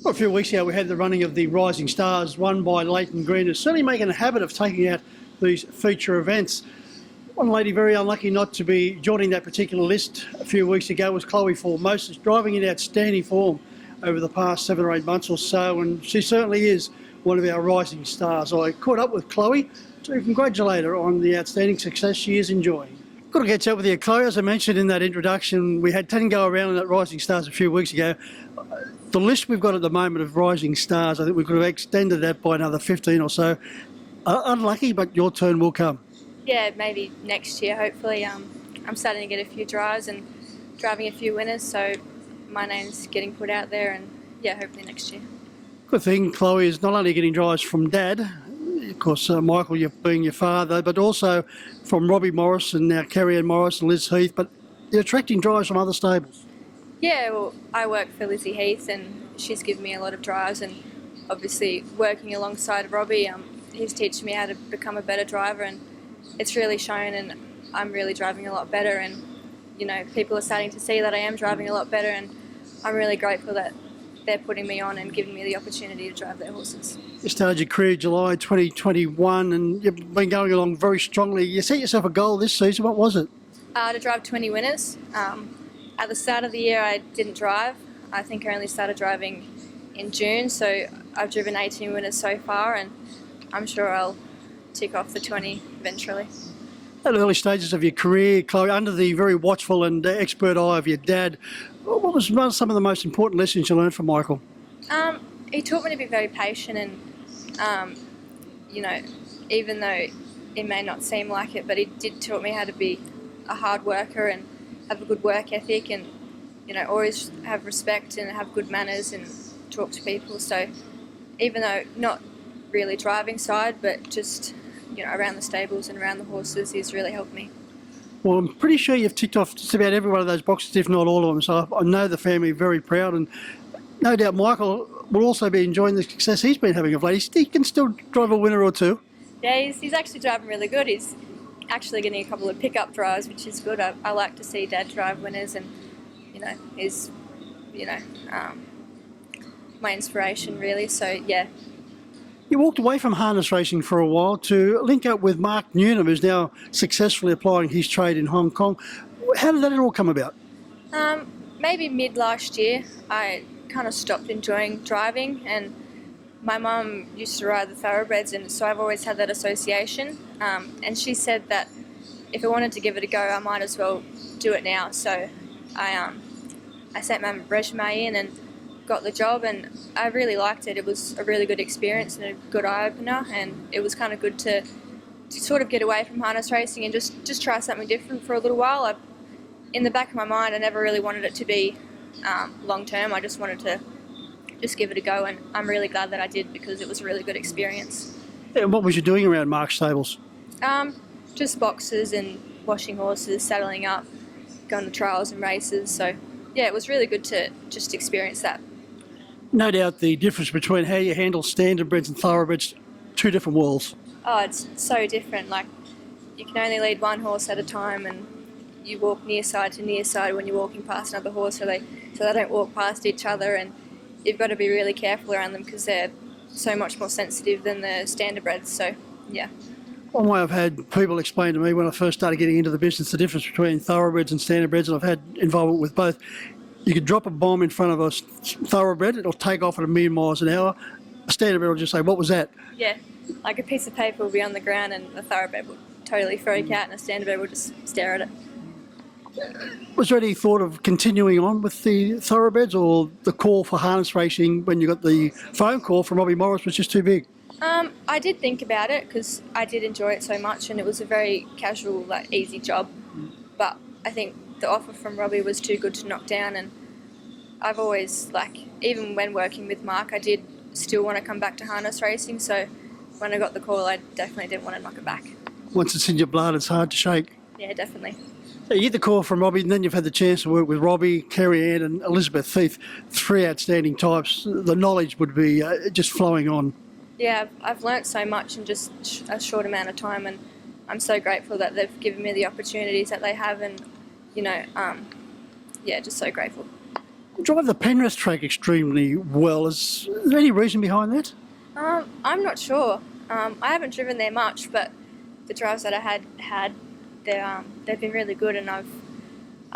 Well, a few weeks ago we had the running of the Rising Stars, won by Leighton Green, who's certainly making a habit of taking out these feature events. One lady very unlucky not to be joining that particular list a few weeks ago was Chloe Formosa, driving in outstanding form over the past 7 or 8 months or so, and she certainly is one of our rising stars. I caught up with Chloe to congratulate her on the outstanding success she is enjoying. Got to catch up with you, Chloe. As I mentioned in that introduction, we had 10 go around in that Rising Stars a few weeks ago. The list we've got at the moment of rising stars, I think we could have extended that by another 15 or so. Unlucky, but your turn will come. Yeah, maybe next year, hopefully. I'm starting to get a few drives and driving a few winners, so my name's getting put out there, and yeah, hopefully next year. Good thing, Chloe, is not only getting drives from Dad, of course, Michael being your father, but also from Robbie Morris and now Kerry-Ann Morris and Liz Heath, but you're attracting drives from other stables. Yeah, well, I work for Lizzie Heath, and she's given me a lot of drives, and obviously working alongside Robbie, he's teaching me how to become a better driver, and it's really shown, and I'm really driving a lot better, and you know, people are starting to see that I am driving a lot better, and I'm really grateful that they're putting me on and giving me the opportunity to drive their horses. You started your career July 2021 and you've been going along very strongly. You set yourself a goal this season. What was it? To drive 20 winners. At the start of the year I didn't drive. I think I only started driving in June, so I've driven 18 winners so far, and I'm sure I'll tick off the 20 eventually. At early stages of your career, Chloe, under the very watchful and expert eye of your dad, what was some of the most important lessons you learned from Michael? He taught me to be very patient, and you know, even though it may not seem like it, but he did taught me how to be a hard worker and have a good work ethic, and you know, always have respect and have good manners and talk to people. So even though not really driving side, but just, you know, around the stables and around the horses, he's really helped me. Well, I'm pretty sure you've ticked off just about every one of those boxes, if not all of them. So I know the family are very proud, and no doubt Michael will also be enjoying the success he's been having of late. He can still drive a winner or two. Yeah, he's actually driving really good. He's actually getting a couple of pickup drives, which is good. I like to see Dad drive winners, and you know, he's, you know, my inspiration really. So yeah. You walked away from harness racing for a while to link up with Mark Newnham, who's now successfully applying his trade in Hong Kong. How did that all come about? Maybe mid last year, I kind of stopped enjoying driving, and my mum used to ride the thoroughbreds, and so I've always had that association. And she said that if I wanted to give it a go, I might as well do it now. So I sent my resume in and got the job, and I really liked it. It was a really good experience and a good eye-opener, and it was kind of good to sort of get away from harness racing and just try something different for a little while. In the back of my mind, I never really wanted it to be long-term. I just wanted to just give it a go, and I'm really glad that I did, because it was a really good experience. And what was you doing around Mark's stables? Just boxes and washing horses, saddling up, going to trials and races. So yeah, it was really good to just experience that. No doubt the difference between how you handle standardbreds and thoroughbreds, two different worlds. Oh, it's so different. Like, you can only lead one horse at a time, and you walk near side to near side when you're walking past another horse, so they don't walk past each other, and you've got to be really careful around them because they're so much more sensitive than the standardbreds. So yeah. One way I've had people explain to me when I first started getting into the business the difference between thoroughbreds and standardbreds, and I've had involvement with both. You could drop a bomb in front of a thoroughbred, it'll take off at 1,000,000 miles an hour. A standardbred will just say, "What was that?" Yeah, like a piece of paper will be on the ground and the thoroughbred will totally freak out, and a standardbred will just stare at it. Was there any thought of continuing on with the thoroughbreds, or the call for harness racing when you got the phone call from Robbie Morris was just too big? I did think about it because I did enjoy it so much, and it was a very casual, like, easy job. But I think the offer from Robbie was too good to knock down, and I've always, like, even when working with Mark, I did still want to come back to harness racing. So when I got the call, I definitely didn't want to knock it back. Once it's in your blood, it's hard to shake. Yeah, definitely. You get the call from Robbie, and then you've had the chance to work with Robbie, Kerry-Ann and Elizabeth Heath, 3 outstanding types. The knowledge would be just flowing on. Yeah, I've learnt so much in just a short amount of time, and I'm so grateful that they've given me the opportunities that they have, and, you know, yeah, just so grateful. drive the Penrith track extremely well. Is there any reason behind that? I'm not sure. I haven't driven there much, but the drives that I had, they've been really good, and I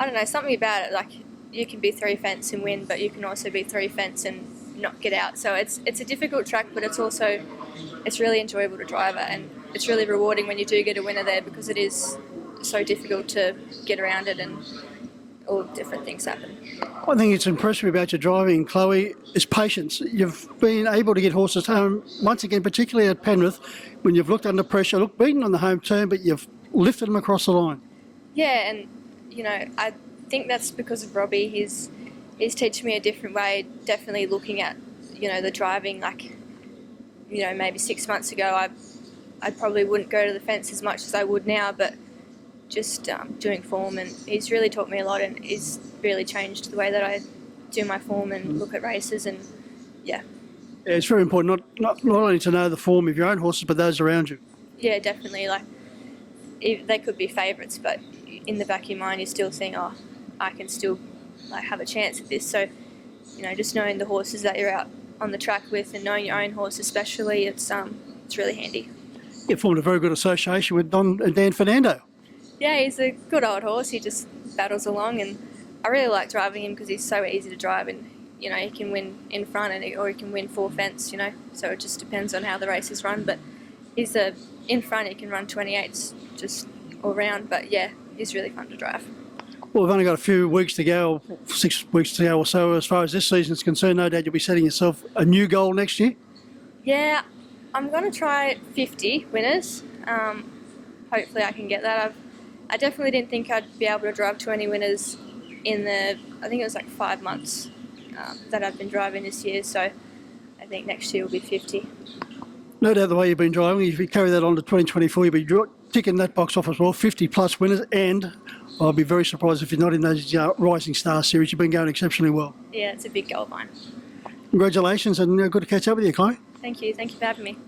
don't know, something about it. Like, you can be 3 fence and win, but you can also be 3 fence and not get out. So it's a difficult track, but it's really enjoyable to drive it, and it's really rewarding when you do get a winner there, because it is so difficult to get around it and all different things happen. One thing that's impressed me about your driving, Chloe, is patience. You've been able to get horses home, once again, particularly at Penrith, when you've looked under pressure, beaten on the home turn, but you've lifted them across the line. Yeah, and I think that's because of Robbie. He's teaching me a different way, definitely looking at, the driving. Like, maybe 6 months ago, I probably wouldn't go to the fence as much as I would now, but just doing form, and he's really taught me a lot, and he's really changed the way that I do my form and look at races, and yeah. Yeah, it's very important not only to know the form of your own horses, but those around you. Yeah, definitely. Like, they could be favourites, but in the back of your mind, you still think, oh, I can still have a chance at this. So, just knowing the horses that you're out on the track with, and knowing your own horse especially, it's really handy. You formed a very good association with Don and Dan Fernando. Yeah, he's a good old horse. He just battles along, and I really like driving him because he's so easy to drive, and he can win in front, or he can win 4 fence. So it just depends on how the race is run. But he's in front. He can run 28s just all round. But yeah, he's really fun to drive. Well, we've only got a few weeks to go, 6 weeks to go or so, as far as this season's concerned. No doubt you'll be setting yourself a new goal next year. Yeah, I'm going to try 50 winners. Hopefully I can get that. I definitely didn't think I'd be able to drive 20 winners in I think it was like 5 months that I've been driving this year. So I think next year will be 50. No doubt the way you've been driving, if you carry that on to 2024, you'll be ticking that box off as well, 50 plus winners, and I'll be very surprised if you're not in those Rising Star series. You've been going exceptionally well. Yeah, it's a big goal of mine. Congratulations, and good to catch up with you, Chloe. Thank you. Thank you for having me.